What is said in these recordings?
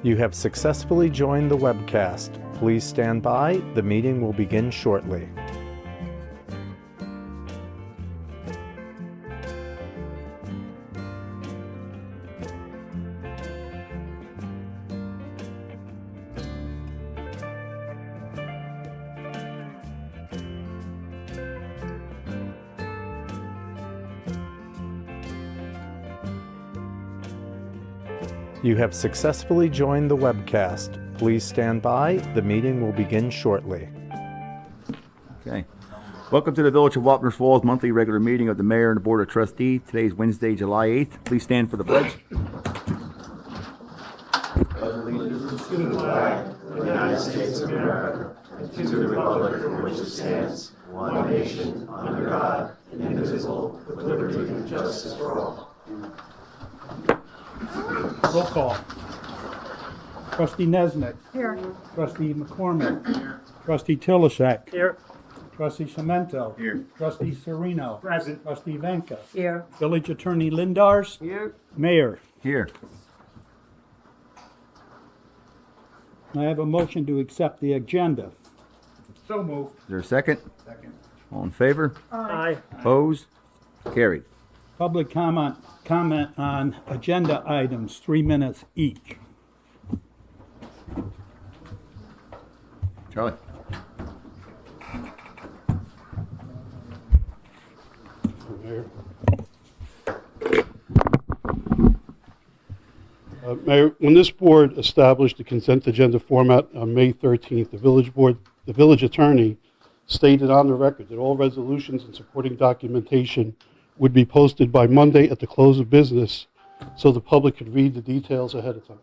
You have successfully joined the webcast. Please stand by. The meeting will begin shortly. You have successfully joined the webcast. Please stand by. The meeting will begin shortly. Okay. Welcome to the Village of Wapner Falls monthly regular meeting of the Mayor and the Board of Trustees. Today is Wednesday, July 8th. Please stand for the pledge. Allegiance to the flag of the United States of America and to the republic for which it stands, one nation, under God, indivisible, with liberty and justice for all. Roll call. Trustee Nesnick. Here. Trustee McCormick. Here. Trustee Tilishek. Here. Trustee Cemento. Here. Trustee Serino. Present. Trustee Venka. Here. Village Attorney Lindars. Here. Mayor. Here. I have a motion to accept the agenda. So moved. Is there a second? Second. All in favor? Aye. Opposed? Carried. Public comment on agenda items, 3 minutes each. Charlie. Mayor, when this board established the consent agenda format on May 13th, the village attorney stated on the record that all resolutions and supporting documentation would be posted by Monday at the close of business so the public could read the details ahead of time.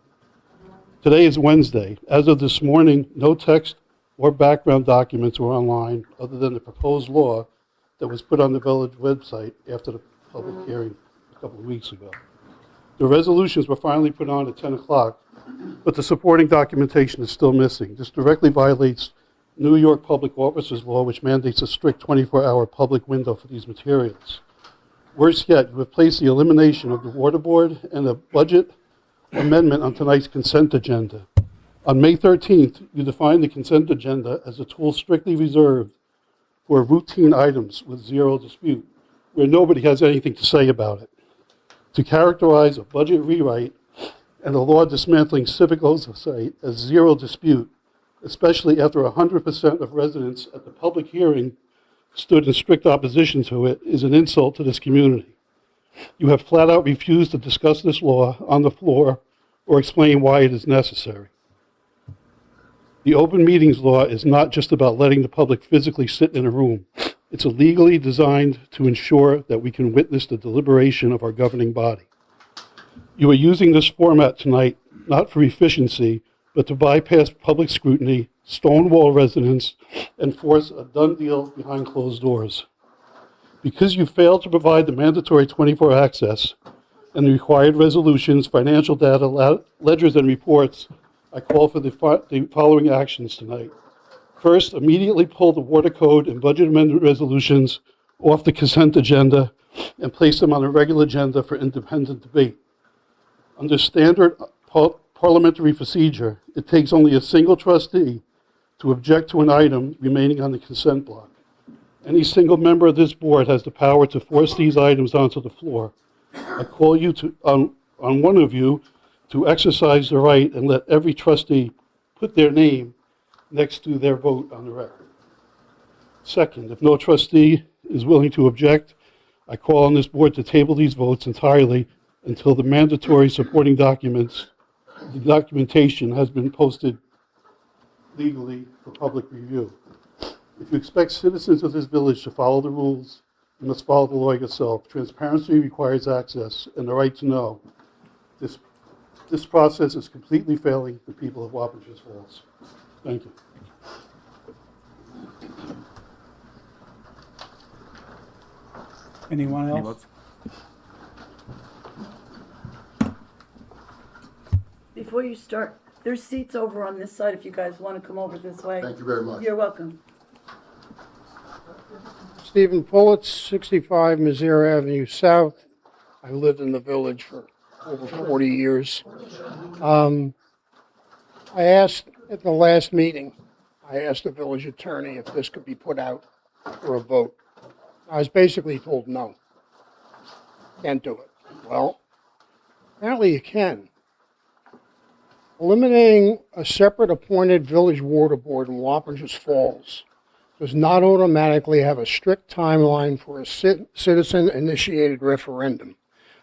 Today is Wednesday. As of this morning, no text or background documents were online other than the proposed law that was put on the village website after the public hearing a couple of weeks ago. The resolutions were finally put on at 10 o'clock, but the supporting documentation is still missing. This directly violates New York Public Officers Law, which mandates a strict 24-hour public window for these materials. Worse yet, you have placed the elimination of the water board and the budget amendment on tonight's consent agenda. On May 13th, you defined the consent agenda as a tool strictly reserved for routine items with zero dispute, where nobody has anything to say about it. To characterize a budget rewrite and a law dismantling civic oversight as zero dispute, especially after 100% of residents at the public hearing stood in strict opposition to it, is an insult to this community. You have flat out refused to discuss this law on the floor or explain why it is necessary. The open meetings law is not just about letting the public physically sit in a room. It's legally designed to ensure that we can witness the deliberation of our governing body. You are using this format tonight not for efficiency, but to bypass public scrutiny, stonewall residents, and force a done deal behind closed doors. Because you failed to provide the mandatory 24 access and the required resolutions, financial data, ledgers, and reports, I call for the following actions tonight. First, immediately pull the water code and budget amendment resolutions off the consent agenda and place them on a regular agenda for independent debate. Under standard parliamentary procedure, it takes only a single trustee to object to an item remaining on the consent block. Any single member of this board has the power to force these items onto the floor. I call you on one of you to exercise the right and let every trustee put their name next to their vote on the record. Second, if no trustee is willing to object, I call on this board to table these votes entirely until the mandatory supporting documentation has been posted legally for public review. If you expect citizens of this village to follow the rules, you must follow the law yourself. Transparency requires access and the right to know. This process is completely failing the people of Wappingers Falls. Thank you. Anyone Any else? votes? Before you start, there's seats over on this side if you guys want to come over this way. Thank you very much. You're welcome. Stephen Pullitz, 65 Missouri Avenue South. I lived in the village for over 40 years. I asked at the last meeting, I asked the village attorney if this could be put out for a vote. I was basically told no. Can't do it. Well, apparently you can. Eliminating a separate appointed village water board in Wappingers Falls does not automatically have a strict timeline for a citizen-initiated referendum.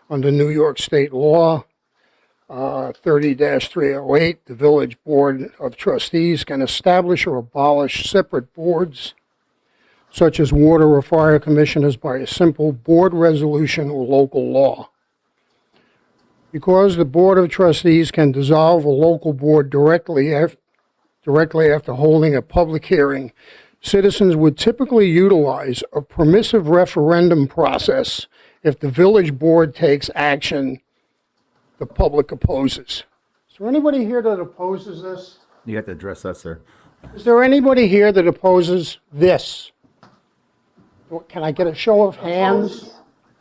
Under New York State law, 30-308, the Village Board of Trustees can establish or abolish separate boards, such as Water or Fire Commissioners, by a simple board resolution or local law. Because the Board of Trustees can dissolve a local board directly after holding a public hearing, citizens would typically utilize a permissive referendum process if the village board takes action the public opposes. Is there anybody here that opposes this? You have to address us, sir. Is there anybody here that opposes this? Can I get a show of hands?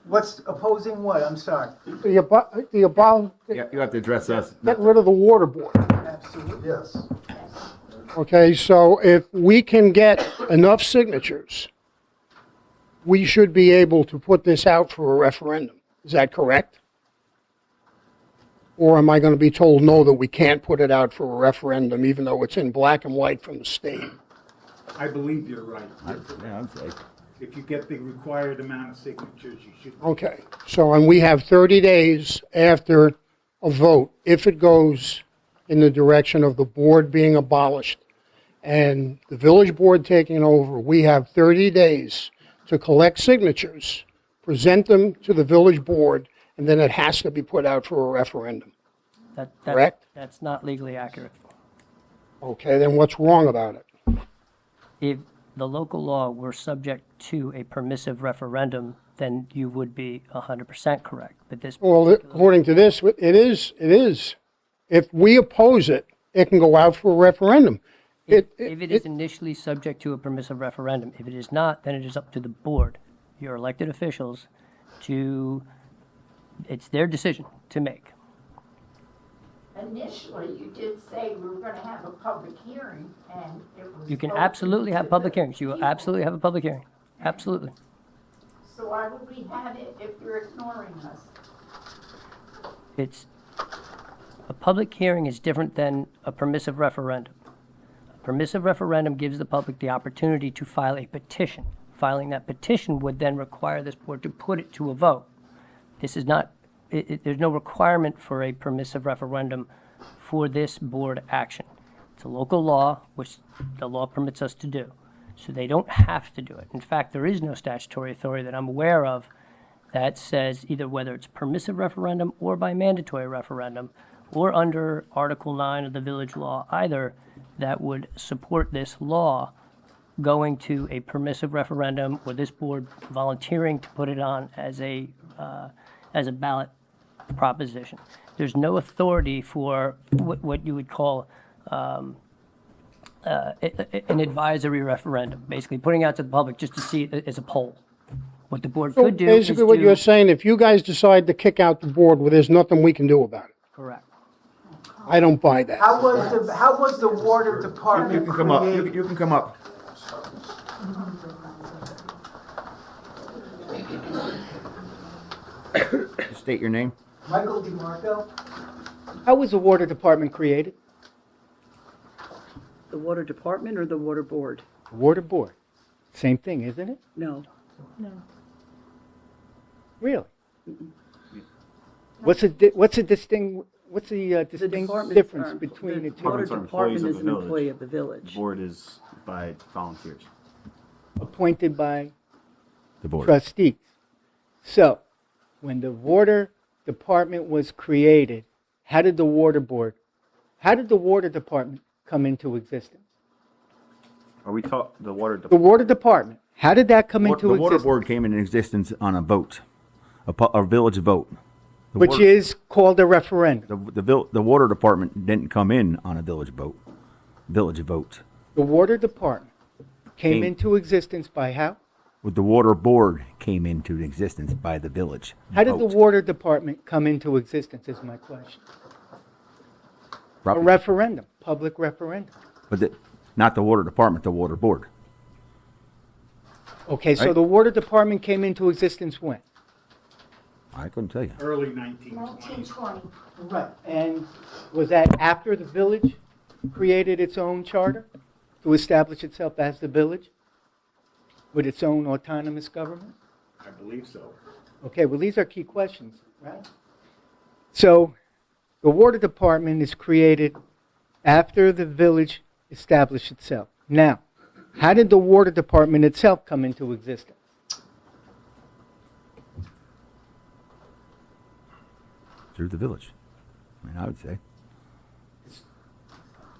What's opposing what? I'm sorry. You have to address us. Getting rid of the water board. Absolutely. Yes. Okay, so if we can get enough signatures, we should be able to put this out for a referendum. Is that correct? Or am I going to be told no, that we can't put it out for a referendum, even though it's in black and white from the state? I believe you're right. Yeah, I'd say. If you get the required amount of signatures, you should. Okay, so, and we have 30 days after a vote, if it goes in the direction of the board being abolished and the village board taking over, we have 30 days to collect signatures, present them to the village board, and then it has to be put out for a referendum. Correct? That's not legally accurate. Okay, then what's wrong about it? If the local law were subject to a permissive referendum, then you would be 100% correct. But this, Well, according to this, it is. If we oppose it, it can go out for a referendum. if it is initially subject to a permissive referendum, if it is not, then it is up to the board, your elected officials, it's their decision to make. Initially, you did say we were gonna have a public hearing, and it was. You can open absolutely have to public the hearings. You will people. absolutely have a public hearing. Absolutely. So why would we have it if you're ignoring us? A public hearing is different than a permissive referendum. A permissive referendum gives the public the opportunity to file a petition. Filing that petition would then require this board to put it to a vote. This is not, there's no requirement for a permissive referendum for this board action. It's a local law, which the law permits us to do. So they don't have to do it. In fact, there is no statutory authority that I'm aware of that says either whether it's permissive referendum or by mandatory referendum or under Article 9 of the village law either that would support this law going to a permissive referendum or this board volunteering to put it on as a ballot proposition. There's no authority for what you would call an advisory referendum, basically putting out to the public just to see it as a poll. What the board So could do is basically what you're saying, if you guys decide to kick out the board, well, there's nothing we can do about it. correct. I don't buy that. How was the water You department can come up. created? You can come up. State your name. Michael DeMarco? How was the water department created? The water department or the water board? Water board. Same thing, isn't it? No. Really? What's the distinct The department difference between the two? water Departments are department employees of is the an village. employee of the The village. board is by volunteers. Appointed by The board. trustees. So, when the water department was created, how did the water department come into existence? Are we talk the water The water department, how did that come into The water existence? board came into existence on a vote, a village vote. The Which water- is called a referendum. the water department didn't come in on a village vote. Village vote. The water department came Came- into existence by how? With the water board came into existence by the village. How did the vote. water department come into existence is my question. A Proper- referendum, public referendum. But not the water department, the water board. Okay, so Right. the water department came into existence when? I couldn't tell you. Early 1920s. 1920. Right. And was that after the village created its own charter to establish itself as the village with its own autonomous government? I believe so. Okay, well, these are key questions, right? So the water department is created after the village established itself. Now, how did the water department itself come into existence? Through the village. I mean, I would say.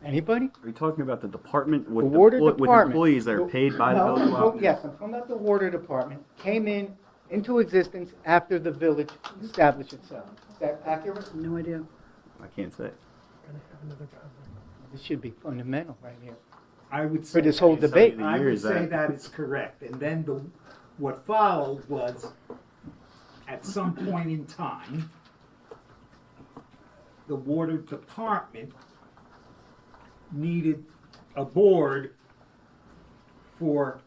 Anybody? Are you talking about the department with, The water with department. employees that are paid by the No, village? no, yes, I'm talking about the water department came into existence after the village established itself. Is that accurate? No idea. I can't say. This should be fundamental right here. I would For say. this whole debate. I would years say that- that is correct. And then what followed was, at some point in time, the water department needed a board for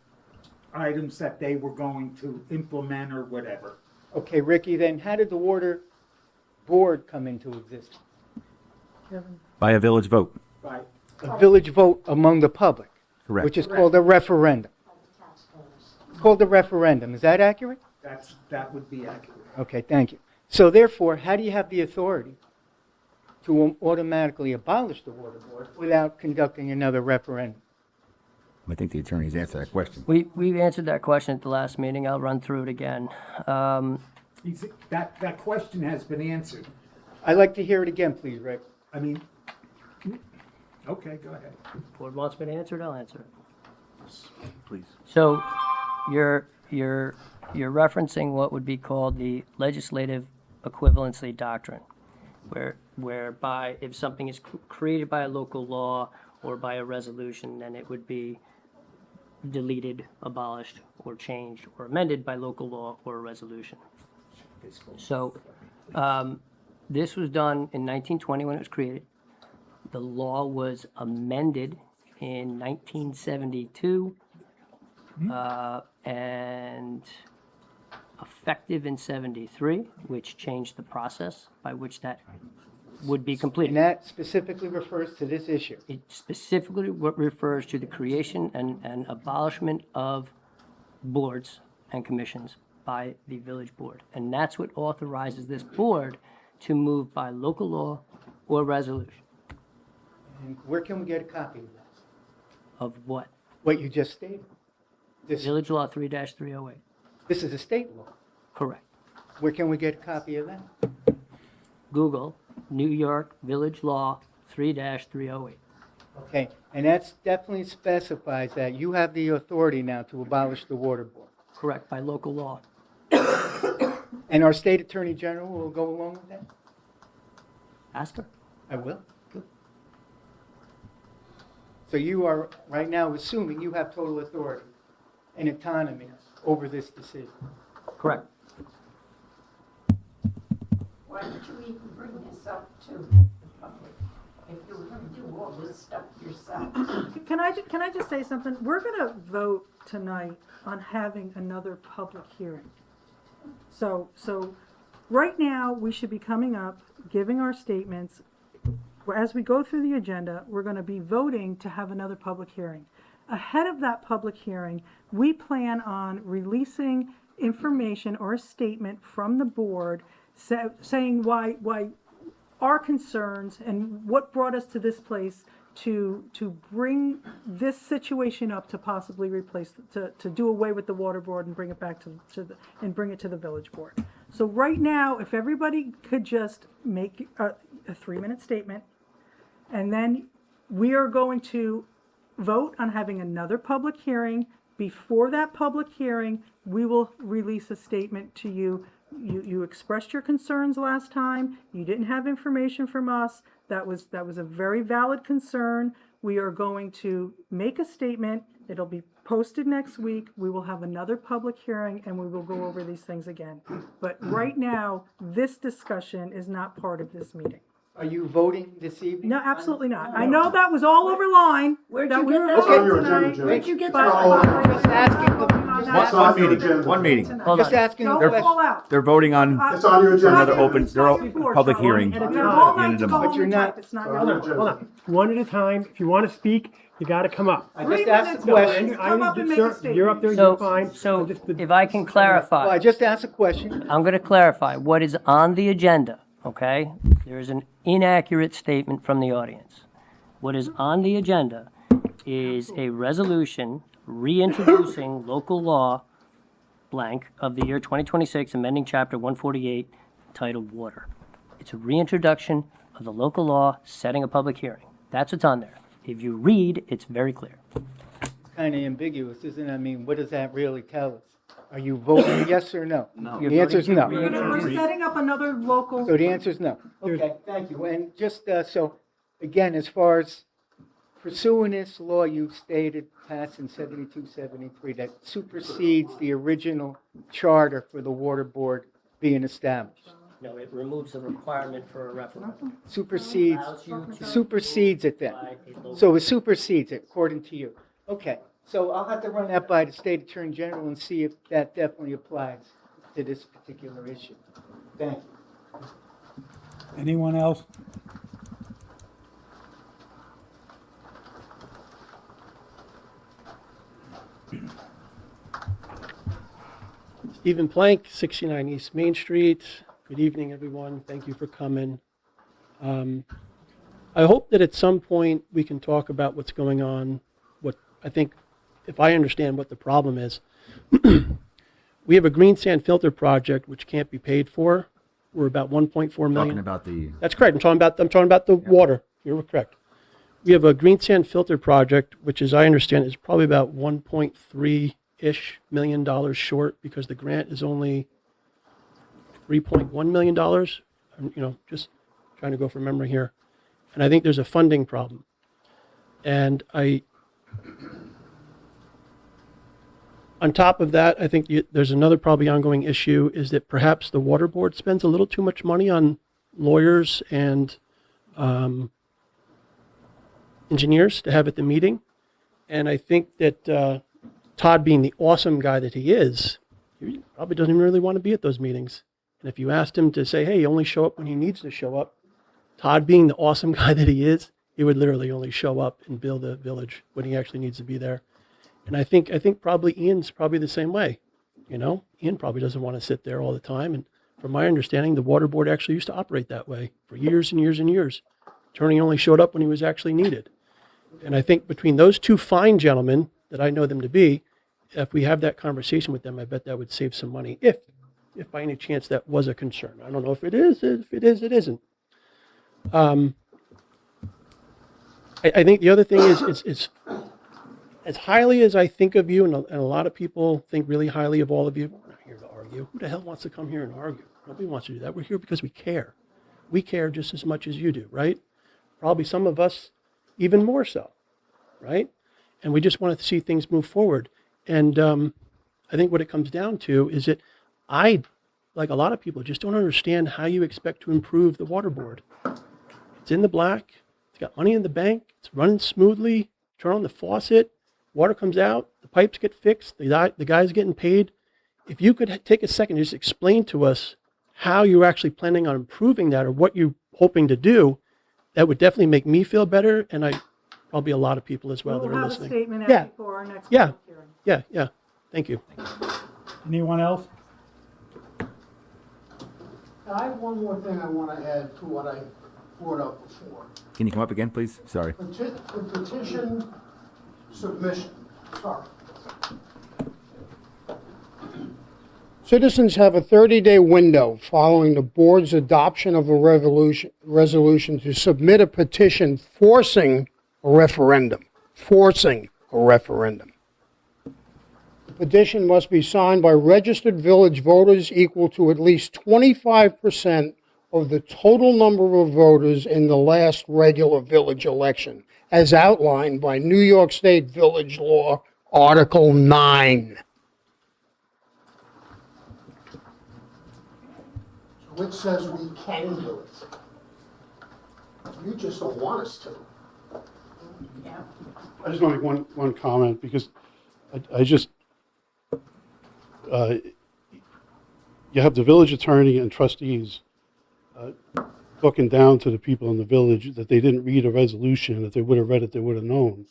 items that they were going to implement or whatever. Okay, Ricky, then how did the water board come into existence? By a village vote. Right. A village vote among the public, Correct. which is called a referendum. It's called a referendum. Is that accurate? That would be accurate. Okay, thank you. So therefore, how do you have the authority to automatically abolish the water board without conducting another referendum? I think the attorneys answered that question. We answered that question at the last meeting. I'll run through it again. That question has been answered. I'd like to hear it again, please, Rick. I mean, okay, go ahead. Board wants me to answer it, I'll answer it. Please. So you're referencing what would be called the legislative equivalency doctrine, whereby if something is created by a local law or by a resolution, then it would be deleted, abolished, or changed, or amended by local law or a resolution. So this was done in 1920 when it was created. The law was amended in 1972 and effective in 73, which changed the process by which that would be completed. And that specifically refers to this issue. It specifically refers to the creation and abolishment of boards and commissions by the village board. And that's what authorizes this board to move by local law or resolution. And where can we get a copy of that? Of what? What you just stated. This Village Law 3-308. this is a state law. Correct. Where can we get a copy of that? Google New York Village Law 3-308. Okay, and that's definitely specifies that you have the authority now to abolish the water board. Correct, by local law. And our state attorney general will go along with that? Ask her. I will. Good. So you are right now assuming you have total authority and autonomy over this decision. Correct. Why did you even bring this up to the public if you were gonna do all this stuff yourself? Can I just say something? We're gonna vote tonight on having another public hearing. So right now, we should be coming up, giving our statements. As we go through the agenda, we're gonna be voting to have another public hearing. Ahead of that public hearing, we plan on releasing information or a statement from the board saying why our concerns and what brought us to this place to bring this situation up to possibly replace, to do away with the water board and bring it back and bring it to the village board. So right now, if everybody could just make a 3-minute statement, and then we are going to vote on having another public hearing. Before that public hearing, we will release a statement to you. You expressed your concerns last time. You didn't have information from us. That was a very valid concern. We are going to make a statement. It'll be posted next week. We will have another public hearing and we will go over these things again. But right now, this discussion is not part of this meeting. Are you voting this evening? No, absolutely not. I know that was all over line. Where'd that you we get were that? voting on your tonight, agenda, Where'd you get but- that? Just asking, That's One on your meeting, agenda. one meeting. Hold just on. asking a Don't question. fall out. They're voting on, It's on your agenda. another open, It's not they're your floor, public Charlie. hearing. And at if the you're all end night of to the go month. home you're and not- type, it's not your Hold on, floor. hold on. One at a time. If you want to speak, you got to come up. I 3 just asked minutes, a question. Come up and make a Sir, statement. you're up there, So, you're fine. so Just- if I can Well, I clarify, just asked a question. I'm going to clarify what is on the agenda, okay? There is an inaccurate statement from the audience. What is on the agenda is a resolution reintroducing local law blank of the year 2026, amending chapter 148 titled Water. It's a reintroduction of the local law setting a public hearing. That's what's on there. If you read, it's very clear. It's kind of ambiguous, isn't it? I mean, what does that really tell us? Are you voting yes or no? No. The answer is no. We're setting up another local. So the answer is no. Okay, thank you. And just, so, again, as far as pursuing this law you stated passed in 72, 73, that supersedes the original charter for the water board being established. No, it removes the requirement for a referendum. Supersedes, Allows you to supersedes it then. provide a local- So it supersedes it, according to you. Okay, so I'll have to run that by the state attorney general and see if that definitely applies to this particular issue. Thank you. Anyone else? Stephen Plank, 69 East Main Street. Good evening, everyone. Thank you for coming. I hope that at some point we can talk about what's going on. What I think, if I understand what the problem is, we have a green sand filter project which can't be paid for. We're about 1.4 million. Talking about the, That's correct. I'm talking about the water. You're correct. We have a green sand filter project, which, as I understand, is probably about 1.3-ish million dollars short because the grant is only $3.1 million. I'm, just trying to go from memory here. And I think there's a funding problem. And on top of that, I think there's another probably ongoing issue is that perhaps the water board spends a little too much money on lawyers and engineers to have at the meeting. And I think that Todd, being the awesome guy that he is, he probably doesn't even really want to be at those meetings. And if you asked him to say, hey, only show up when he needs to show up, Todd, being the awesome guy that he is, he would literally only show up and build a village when he actually needs to be there. And I think probably Ian's probably the same way. Ian probably doesn't want to sit there all the time. And from my understanding, the water board actually used to operate that way for years and years and years. Attorney only showed up when he was actually needed. And I think between those two fine gentlemen that I know them to be, if we have that conversation with them, I bet that would save some money. If by any chance that was a concern. I don't know if it is. If it is, it isn't. I think the other thing is as highly as I think of you, and a lot of people think really highly of all of you. We're not here to argue. Who the hell wants to come here and argue? Nobody wants to do that. We're here because we care. We care just as much as you do, right? Probably some of us even more so, right? And we just want to see things move forward. And I think what it comes down to is that I, like a lot of people, just don't understand how you expect to improve the water board. It's in the black. It's got money in the bank. It's running smoothly. Turn on the faucet. Water comes out. The pipes get fixed. The guy's getting paid. If you could take a second and just explain to us how you're actually planning on improving that or what you're hoping to do, that would definitely make me feel better, and probably a lot of people as well that We'll are have a listening. statement Yeah. out before our next Yeah. public hearing. Yeah. Thank you. Anyone else? I have one more thing I want to add to what I brought up before. can you come up again, please? Sorry. The petition submission, sorry. Citizens have a 30-day window following the board's adoption of a resolution to submit a petition forcing a referendum. Forcing a referendum. The petition must be signed by registered village voters equal to at least 25% of the total number of voters in the last regular village election, as outlined by New York State Village Law, Article 9. Which says we can do it. You just don't want us to. Yeah. I just want to make one comment because I just, you have the village attorney and trustees looking down to the people in the village that they didn't read a resolution. If they would have read it, they would have known.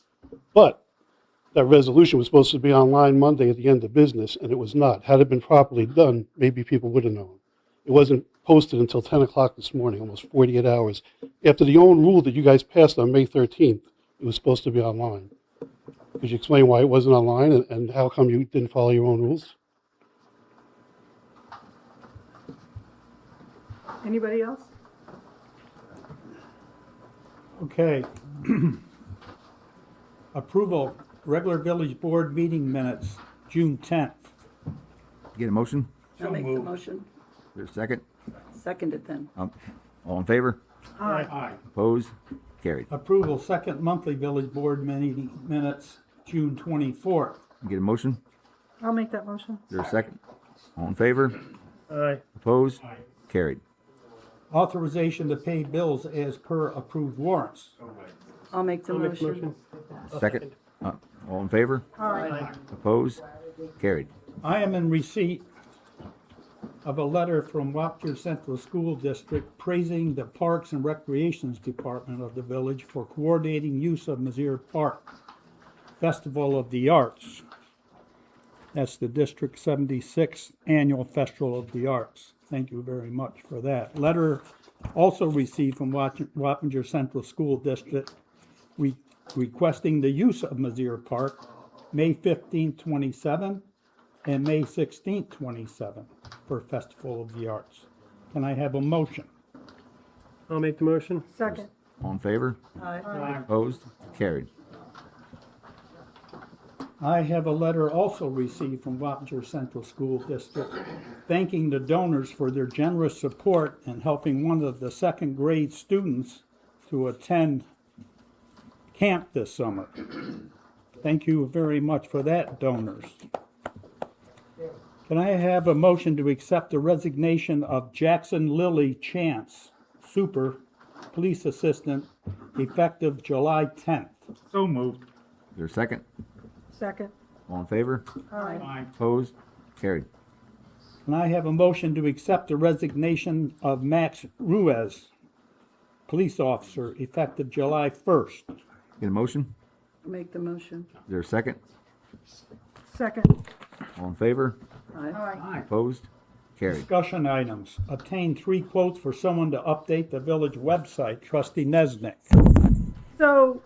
But that resolution was supposed to be online Monday at the end of business, and it was not. Had it been properly done, maybe people would have known. It wasn't posted until 10 o'clock this morning, almost 48 hours. After the own rule that you guys passed on May 13th, it was supposed to be online. Could you explain why it wasn't online and how come you didn't follow your own rules? Anybody else? Okay. Approval, regular village board meeting minutes, June 10th. Get a motion? I'll make the motion. Is there a second? Seconded then. All in favor? Aye. Opposed? Carried. Approval, second monthly village board meeting minutes, June 24th. Get a motion? I'll make that motion. Is there a second? All in favor? Aye. Opposed? Carried. Authorization to pay bills as per approved warrants. I'll make the motion. Second? All in favor? Aye. Opposed? Carried. I am in receipt of a letter from Wapner Central School District praising the Parks and Recreations Department of the village for coordinating use of Mizzier Park Festival of the Arts. That's the District 76th Annual Festival of the Arts. Thank you very much for that. Letter also received from Wappinger Central School District requesting the use of Mizzier Park May 15, 27 and May 16, 27 for Festival of the Arts. Can I have a motion? I'll make the motion. Second. All in favor? Aye. Opposed? Carried. I have a letter also received from Wappinger Central School District thanking the donors for their generous support in helping one of the second grade students to attend camp this summer. Thank you very much for that, donors. Can I have a motion to accept the resignation of Jackson Lily Chance, Super Police Assistant, effective July 10th? So moved. Is there a second? Second. All in favor? Aye. Opposed? Carried. Can I have a motion to accept the resignation of Max Ruiz, Police Officer, effective July 1st? Get a motion? I'll make the motion. Is there a second? Second. All in favor? Aye. Opposed? Carried. Discussion items. Obtain 3 quotes for someone to update the village website. Trustee Nesnick. So,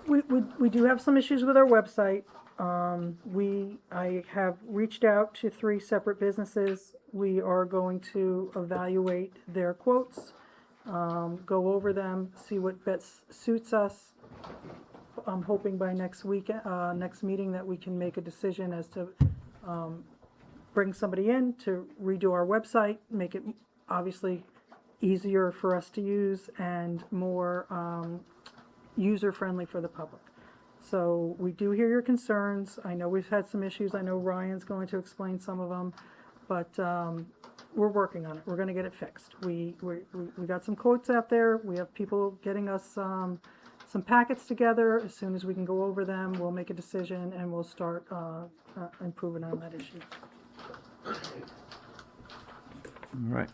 we do have some issues with our website. I have reached out to 3 separate businesses. We are going to evaluate their quotes, go over them, see what best suits us. I'm hoping by next week, next meeting, that we can make a decision as to bring somebody in to redo our website, make it obviously easier for us to use and more user-friendly for the public. So we do hear your concerns. I know we've had some issues. I know Ryan's going to explain some of them, but we're working on it. We're going to get it fixed. We got some quotes out there. We have people getting us some packets together. As soon as we can go over them, we'll make a decision and we'll start improving on that issue. All right.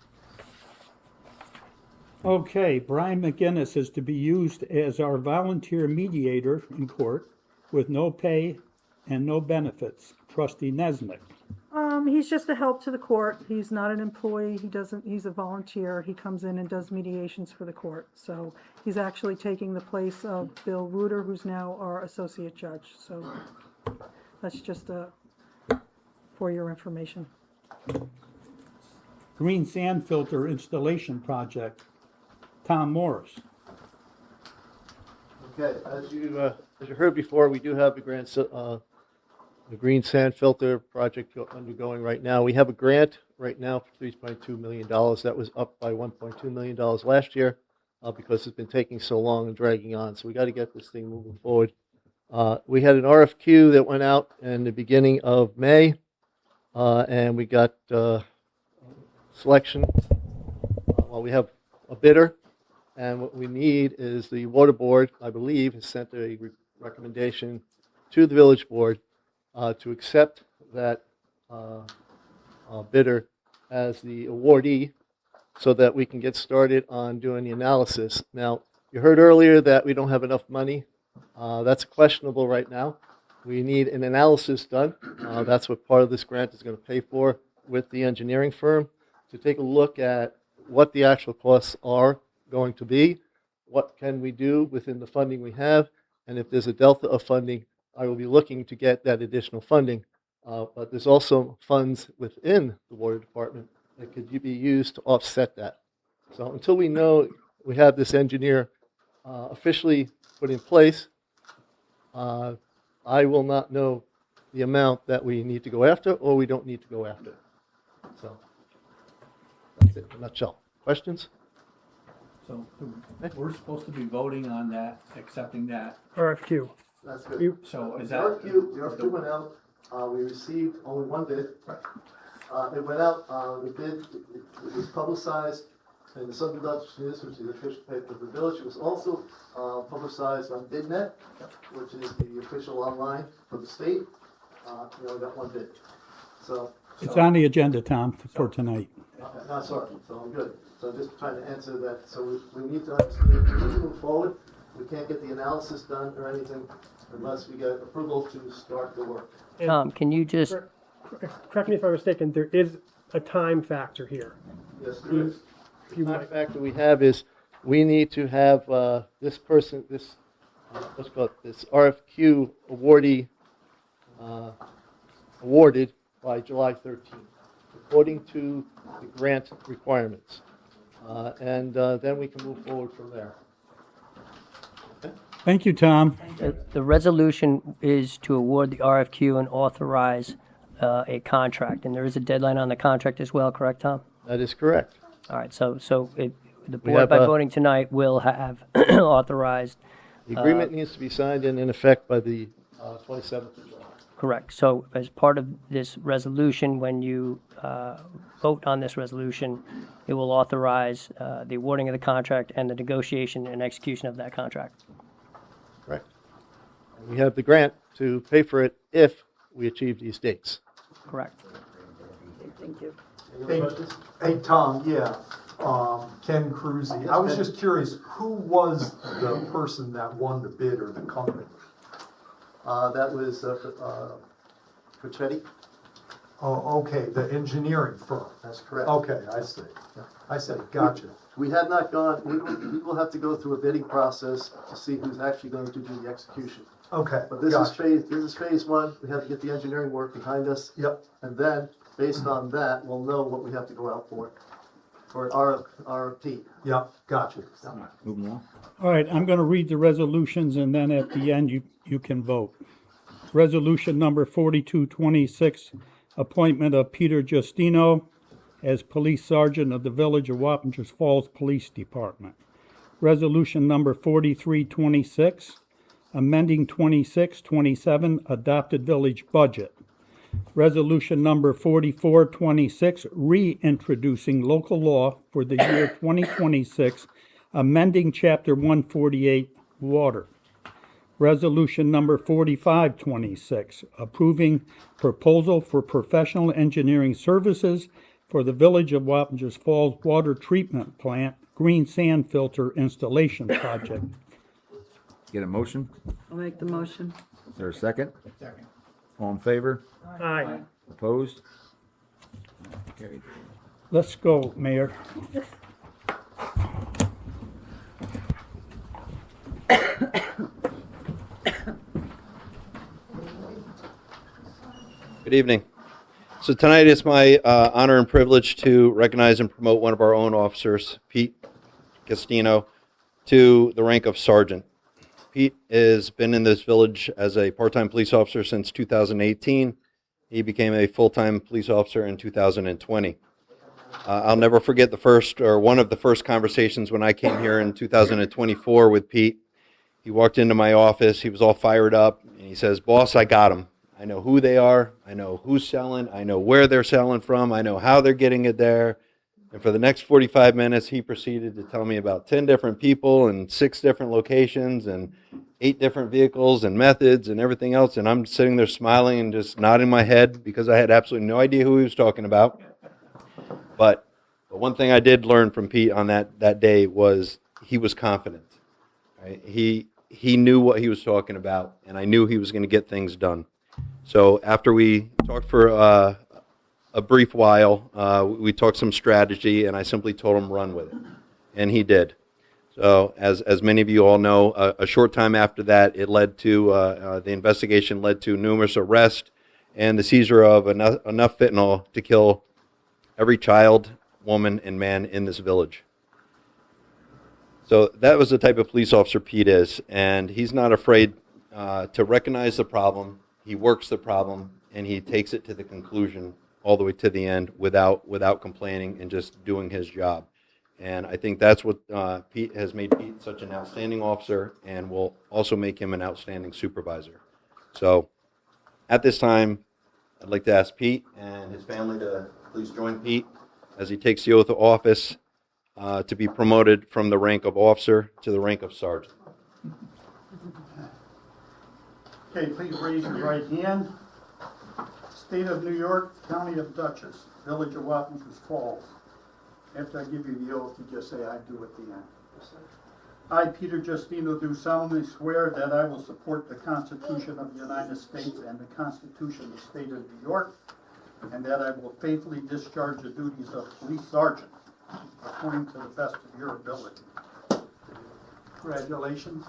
Okay, Brian McGinnis is to be used as our volunteer mediator in court with no pay and no benefits. Trustee Nesnick. He's just a help to the court. He's not an employee. He's a volunteer. He comes in and does mediations for the court. So he's actually taking the place of Bill Reuter, who's now our associate judge. So that's just for your information. Green sand filter installation project. Tom Morris. Okay, as you heard before, we do have the green sand filter project undergoing right now. We have a grant right now for $3.2 million. That was up by $1.2 million last year because it's been taking so long and dragging on. So we got to get this thing moving forward. We had an RFQ that went out in the beginning of May, and we got selection. Well, we have a bidder. And what we need is the water board, I believe, has sent a recommendation to the village board to accept that bidder as the awardee so that we can get started on doing the analysis. Now, you heard earlier that we don't have enough money. That's questionable right now. We need an analysis done. That's what part of this grant is going to pay for with the engineering firm, to take a look at what the actual costs are going to be, what can we do within the funding we have, and if there's a delta of funding, I will be looking to get that additional funding. But there's also funds within the water department that could be used to offset that. So until we know we have this engineer officially put in place, I will not know the amount that we need to go after or we don't need to go after. So that's it in a nutshell. Questions? So we're supposed to be voting on that, accepting that. RFQ. That's good. So is The that? RFQ went out. We received only one bid. It went out, the bid, it was publicized in the Southern Dutch News, which is the official paper of the village. It was also publicized on BidNet, which is the official online for the state. We only got one bid. So. It's on the agenda, Tom, for tonight. No, sorry, so I'm good. So I'm just trying to answer that. So we need to move forward. We can't get the analysis done or anything unless we get approval to start the work. Tom, can you just, Correct me if I'm mistaken, there is a time factor here. Yes, there is. The time factor we have is we need to have this person, this, let's call it this RFQ awardee awarded by July 13th, according to the grant requirements. And then we can move forward from there. Thank you, Tom. the resolution is to award the RFQ and authorize a contract, and there is a deadline on the contract as well, correct, Tom? That is correct. All right, so the We board, have by a- voting tonight, will have authorized, The agreement needs to be signed and in effect by the 27th of July. correct. So as part of this resolution, when you vote on this resolution, it will authorize the awarding of the contract and the negotiation and execution of that contract. Correct. And we have the grant to pay for it if we achieve these dates. Correct. Thank you. Any other questions? Hey, Tom, yeah, Ken Cruzy. I was just curious, who was the person that won the bid or the company? That was Cochetti. Oh, okay, the engineering firm. That's correct. Okay, I see. I see, gotcha. We have not gone, we will have to go through a bidding process to see who's actually going to do the execution. Okay, But this is gotcha. phase one. We have to get the engineering work behind us. Yep, And then, based on that, we'll know what we have to go out for an RFP. yep, gotcha. Moving on. All right, I'm going to read the resolutions, and then at the end, you can vote. Resolution number 4226, appointment of Peter Justino as Police Sergeant of the Village of Wappingers Falls Police Department. Resolution number 4326, amending 2627 adopted village budget. Resolution number 4426, reintroducing local law for the year 2026, amending Chapter 148 water. Resolution number 4526, approving proposal for professional engineering services for the Village of Wappingers Falls Water Treatment Plant Green Sand Filter Installation Project. Get a motion? I'll make the motion. Is there a second? Second. All in favor? Aye. Opposed? Carried. Let's go, Mayor. Good evening. So tonight is my honor and privilege to recognize and promote one of our own officers, Pete Castino, to the rank of sergeant. Pete has been in this village as a part-time police officer since 2018. He became a full-time police officer in 2020. I'll never forget one of the first conversations when I came here in 2024 with Pete. He walked into my office, he was all fired up, and he says, "Boss, I got him. I know who they are, I know who's selling, I know where they're selling from, I know how they're getting it there. And for the next 45 minutes, he proceeded to tell me about 10 different people and 6 different locations and 8 different vehicles and methods and everything else. And I'm sitting there smiling and just nodding my head because I had absolutely no idea who he was talking about. But one thing I did learn from Pete on that day was he was confident. Right? He knew what he was talking about, and I knew he was going to get things done. So after we talked for a brief while, we talked some strategy, and I simply told him run with it, and he did. So as many of you all know, a short time after that, it led to the investigation led to numerous arrests and the seizure of enough fentanyl to kill every child, woman, and man in this village. So that was the type of police officer Pete is, and he's not afraid to recognize the problem. He works the problem, and he takes it to the conclusion all the way to the end without complaining and just doing his job. And I think that's what Pete has made Pete such an outstanding officer and will also make him an outstanding supervisor. So at this time, I'd like to ask Pete and his family to please join Pete as he takes the oath of office to be promoted from the rank of officer to the rank of sergeant. Okay, please raise your right hand. State of New York, County of Dutchess, Village of Wappingers Falls. After I give you the oath, you just say, "I do" at the end. I, Peter Justino, do solemnly swear that I will support the Constitution of the United States and the Constitution of the State of New York, and that I will faithfully discharge the duties of police sergeant according to the best of your ability. Congratulations.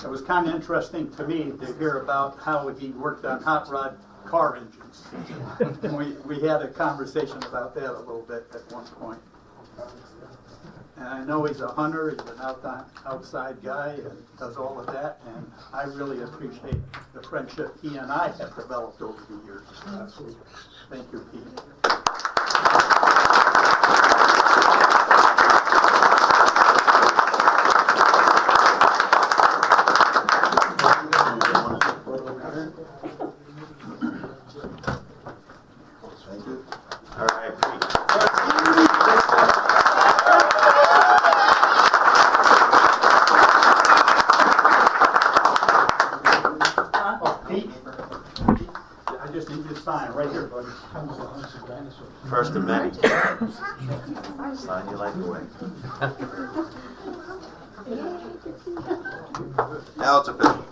It was kind of interesting to me to hear about how he worked on hot rod car engines. And we had a conversation about that a little bit at one point. And I know he's a hunter, he's an outside guy and does all of that, and I really appreciate the friendship he and I have developed over the years. Absolutely. Thank you, Pete. All right, Pete. I just need you to sign right here, buddy. First of many. Sign your life away. Now it's official.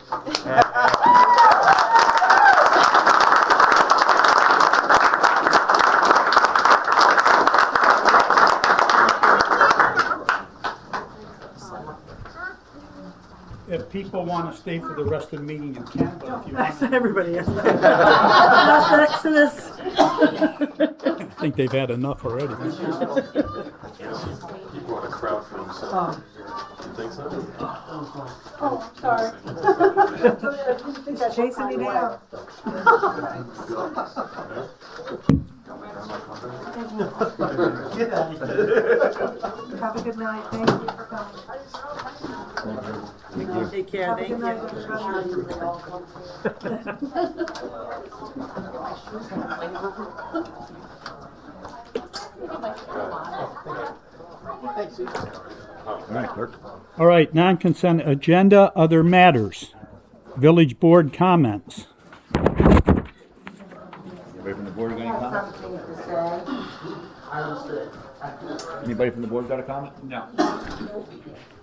If people want to stay for the rest of the meeting, you can, but if you want to... Everybody has that. Exodus. I think they've had enough already. People want to crowd for themselves. You think so? Oh, sorry. He's chasing me down. Have a good night. Thank you for coming. Take care, Have a thank good night, you. All right, clerk. All right, non-consent agenda, other matters. Village board comments. Anybody from the board got any comments? Anybody from the board got a comment? No.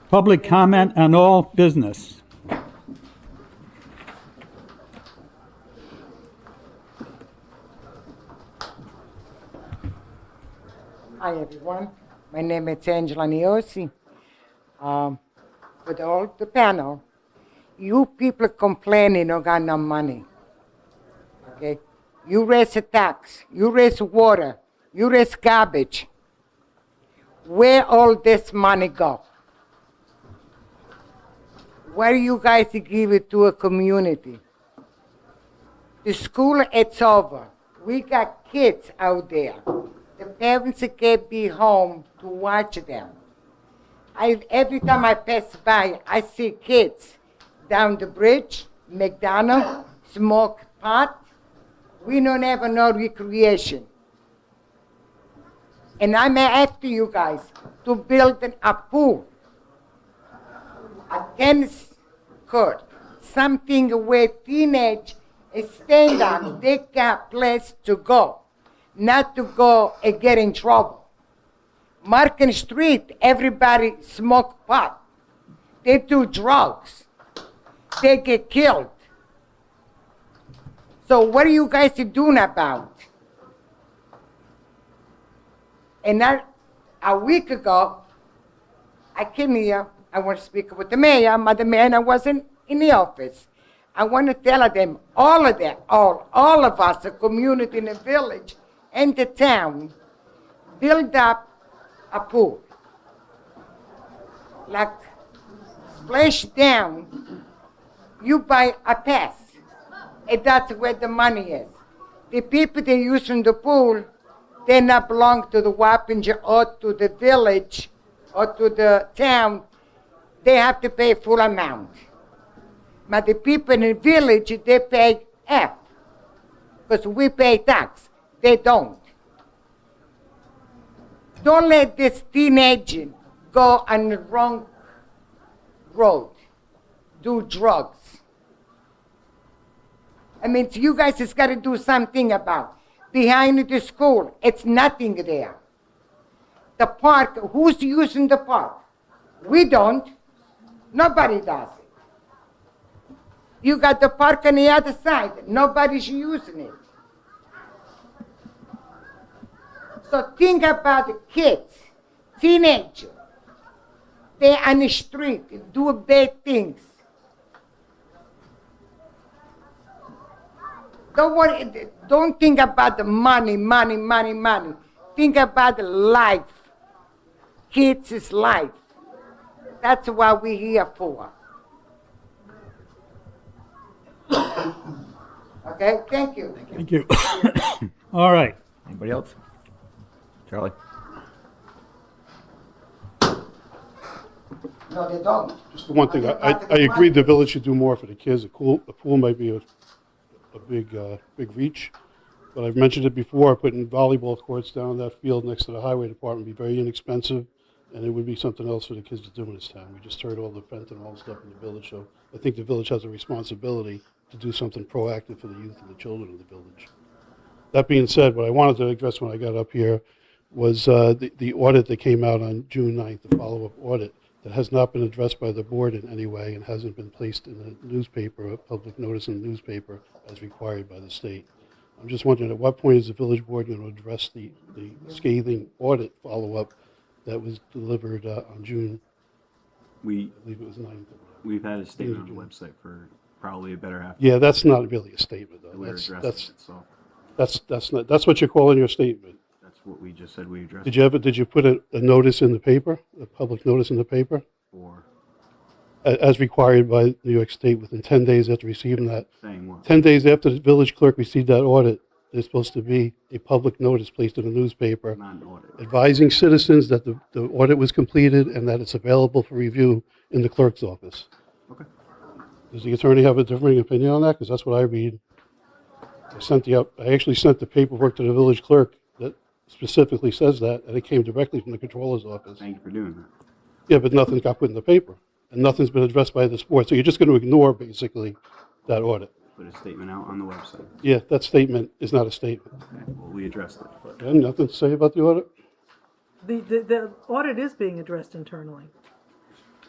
Public comment on all business. Hi, everyone. My name is Angela Niosi. With all the panel, you people complaining you got no money. Okay? You raise a tax, you raise water, you raise garbage. Where all this money go? Where you guys give it to a community? The school, it's over. We got kids out there. The The parents can't be home to watch them. Every time I pass by, I see kids down the bridge, McDonald's, smoke pot. We don't have no recreation. And I'm after you guys to build a pool, a tennis court, something where teenage stand up, they got place to go, not to go and get in trouble. Market Street, everybody smoke pot. They do drugs. They get killed. So what are you guys doing about? And a week ago, I came here, I want to speak with the mayor, the mayor wasn't in the office. I want to tell them, all of them, all of us, the community in the village and the town, build up a pool. Like splash down, you buy a pass, and that's where the money is. The people that using the pool, they not belong to the Wappinger or to the village or to the town. They have to pay full amount. But the people in the village, they pay half, because we pay tax. They don't. Don't let this teenager go on the wrong road, do drugs. I mean, you guys just got to do something about. Behind the school, it's nothing there. The park, who's using the park? We don't. Nobody does it. You got the park on the other side. Nobody's using it. So think about the kids, teenagers. They're on the street, do bad things. Don't think about the money. Think about the life. Kids is life. That's what we're here for. Okay, thank you. Thank you. All right. Anybody else? Charlie? No, they don't. Just the one thing, I agree the village should do more for the kids. A pool might be a big reach, but I've mentioned it before, putting volleyball courts down that field next to the highway department would be very inexpensive, and it would be something else for the kids to do in this town. We just heard all the fentanyl stuff in the village, so I think the village has a responsibility to do something proactive for the youth and the children of the village. That being said, what I wanted to address when I got up here was the audit that came out on June 9th, the follow-up audit, that has not been addressed by the board in any way and hasn't been placed in the newspaper, a public notice in the newspaper as required by the state. I'm just wondering, at what point is the village board going to address the scathing audit follow-up that was delivered on June, I believe it was 9th. We've had a statement on the website for probably a better half. Yeah, that's not really a statement, though. We're addressing it, so That's what you're calling your statement. that's what we just said we addressed. Did you put a notice in the paper, a public notice in the paper? For As required by New York State within 10 days after receiving that. saying what? 10 days after the village clerk received that audit, there's supposed to be a public notice placed in the newspaper Not an audit. advising citizens that the audit was completed and that it's available for review in the clerk's office. Okay. Does the attorney have a differing opinion on that? Because that's what I read. I actually sent the paperwork to the village clerk that specifically says that, and it came directly from the controller's office. Thank you for doing that. Yeah, but nothing got put in the paper, and nothing's been addressed by this board. So you're just going to ignore, basically, that audit. Put a statement out on the website. Yeah, that statement is not a statement. Okay. Well, we addressed it, but And nothing to say about the audit? The audit is being addressed internally.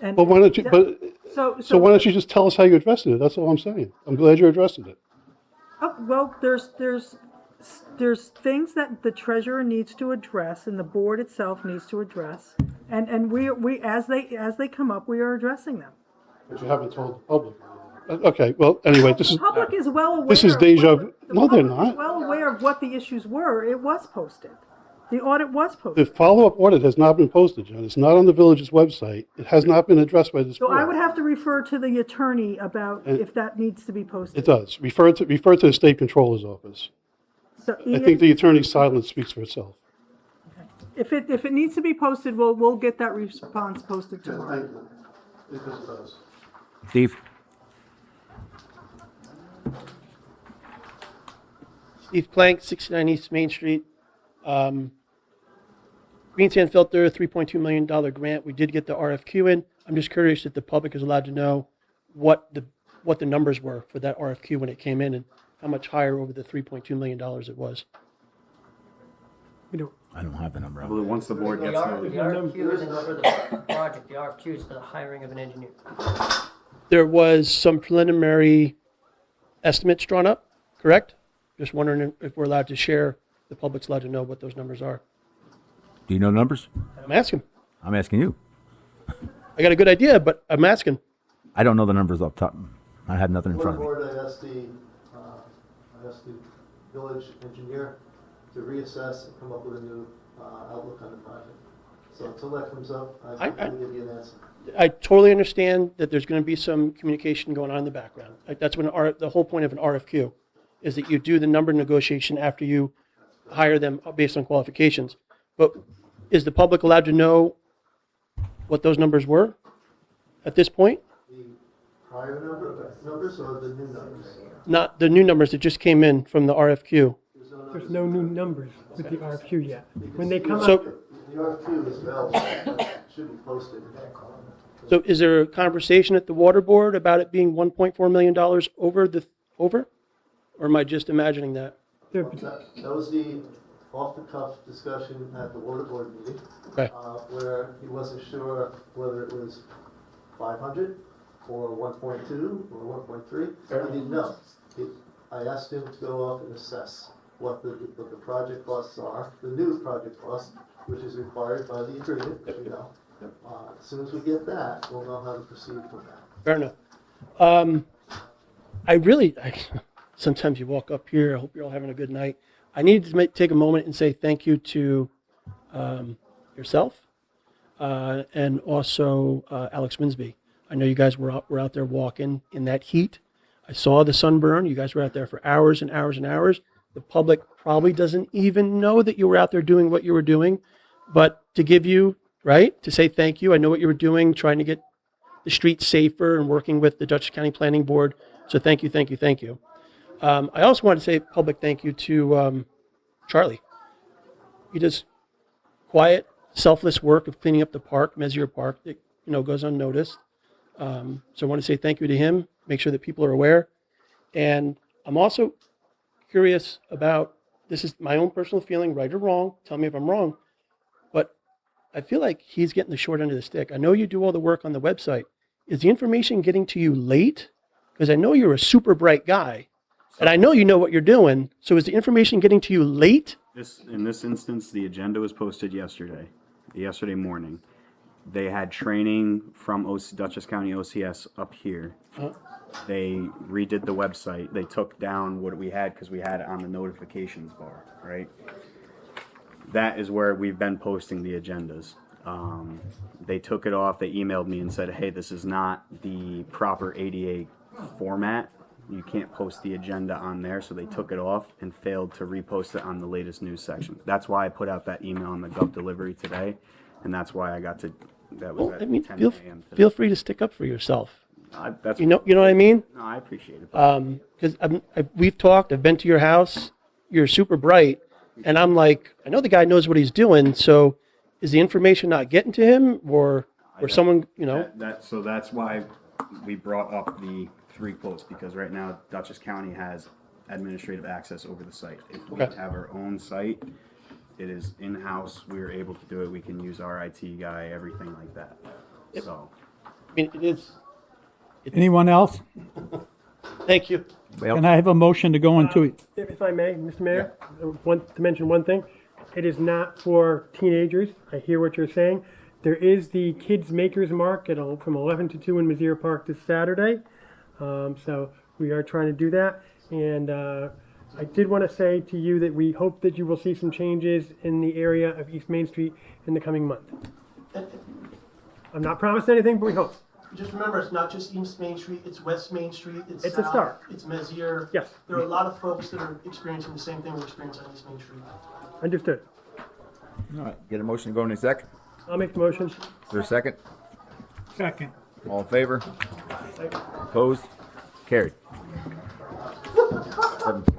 And Well, why don't you, but, So so why don't you just tell us how you addressed it? That's all I'm saying. I'm glad you're addressing it. Oh, well, there's things that the treasurer needs to address and the board itself needs to address. And we as they come up, we are addressing them. But you haven't told the public. Okay, well, anyway, this is, The public is well aware. this is of deja what vu. the No, they're public is not. well aware of what the issues were. It was posted. The audit was posted. The follow-up audit has not been posted, John. It's not on the village's website. It has not been addressed by this So board. I would have to refer to the attorney about And- if that needs to be posted. It does. Refer to the state controller's office. So I think the attorney's silence speaks for itself. If it needs to be posted, we'll get that response posted tomorrow. Because it does. Steve? Steve Plank, 69 East Main Street. Green sand filter, $3.2 million grant. We did get the RFQ in. I'm just curious if the public is allowed to know what the numbers were for that RFQ when it came in and how much higher over the $3.2 million it was. I don't have the number. I believe once the board The gets RFQ isn't for the project, the RFQ is for the hiring of an engineer. There was some preliminary estimates drawn up, correct? Just wondering if we're allowed to share, the public's allowed to know what those numbers are. Do you know the numbers? I'm asking. I'm asking you. I got a good idea, but I'm asking. I don't know the numbers off top. I had nothing in front of me. Board, I asked the village engineer to reassess and come up with a new outlook on the project. So until that comes up, I can't give you an answer. I totally understand that there's going to be some communication going on in the background. Like that's when the whole point of an RFQ is that you do the number negotiation after you hire them based on qualifications. But is the public allowed to know what those numbers were at this point? The prior numbers or the new numbers? Not the new numbers that just came in from the RFQ. There's no new numbers with the RFQ yet. When they come up, the RFQ is available, it should be posted. So is there a conversation at the water board about it being $1.4 million over? Or am I just imagining that? That was the off-the-cuff discussion at the water board meeting, Okay. where he wasn't sure whether it was 500 or 1.2 or 1.3. He didn't know. I asked him to go off and assess what the project costs are, the new project cost, which is required by the agreement, as you know. As soon as we get that, we'll know how to proceed from that. Fair enough. Sometimes you walk up here, I hope you're all having a good night. I need to take a moment and say thank you to yourself and also Alex Winsby. I know you guys were out there walking in that heat. I saw the sunburn. You guys were out there for hours and hours and hours. The public probably doesn't even know that you were out there doing what you were doing. But to give you, right, to say thank you, I know what you were doing, trying to get the streets safer and working with the Dutchess County Planning Board. So thank you, thank you, thank you. I also want to say public thank you to Charlie. He does quiet, selfless work of cleaning up the park, Messier Park, that goes unnoticed. So I want to say thank you to him, make sure that people are aware. And I'm also curious about, this is my own personal feeling, right or wrong, tell me if I'm wrong, but I feel like he's getting the short end of the stick. I know you do all the work on the website. Is the information getting to you late? Because I know you're a super bright guy, and I know you know what you're doing. So is the information getting to you late? In this instance, the agenda was posted yesterday morning. They had training from Dutchess County OCS up here. They redid the website. They took down what we had because we had it on the notifications bar, right? That is where we've been posting the agendas. They took it off. They emailed me and said, hey, this is not the proper ADA format. You can't post the agenda on there. So they took it off and failed to repost it on the latest news section. That's why I put out that email on the Gov delivery today. And that's why I got to, that was at 10 a.m. today. Feel free to stick up for yourself. That's, you know what I mean? No, I appreciate it. Because we've talked, I've been to your house, you're super bright, and I'm like, I know the guy knows what he's doing, so is the information not getting to him, or someone, So that's why we brought up the 3 quotes, because right now Dutchess County has administrative access over the site. If we have our own site, it is in-house, we are able to do it, we can use our IT guy, everything like that. So, I mean, it is. Anyone else? Thank you. Can I have a motion to go into it? If I may, Mr. Mayor, to mention one thing. It is not for teenagers. I hear what you're saying. There is the Kids Makers Market from 11 to 2 in Messier Park this Saturday. So we are trying to do that. And I did want to say to you that we hope that you will see some changes in the area of East Main Street in the coming month. I'm not promising anything, but we hope. Just remember, it's not just East Main Street, it's West Main Street, it's It's South, a start. it's Messier. Yes. There are a lot of folks that are experiencing the same thing we're experiencing on East Main Street. Understood. All right, get a motion to go into exec. I'll make the motion. Is there a second? Second. All in favor? Opposed? Carried. 7:40.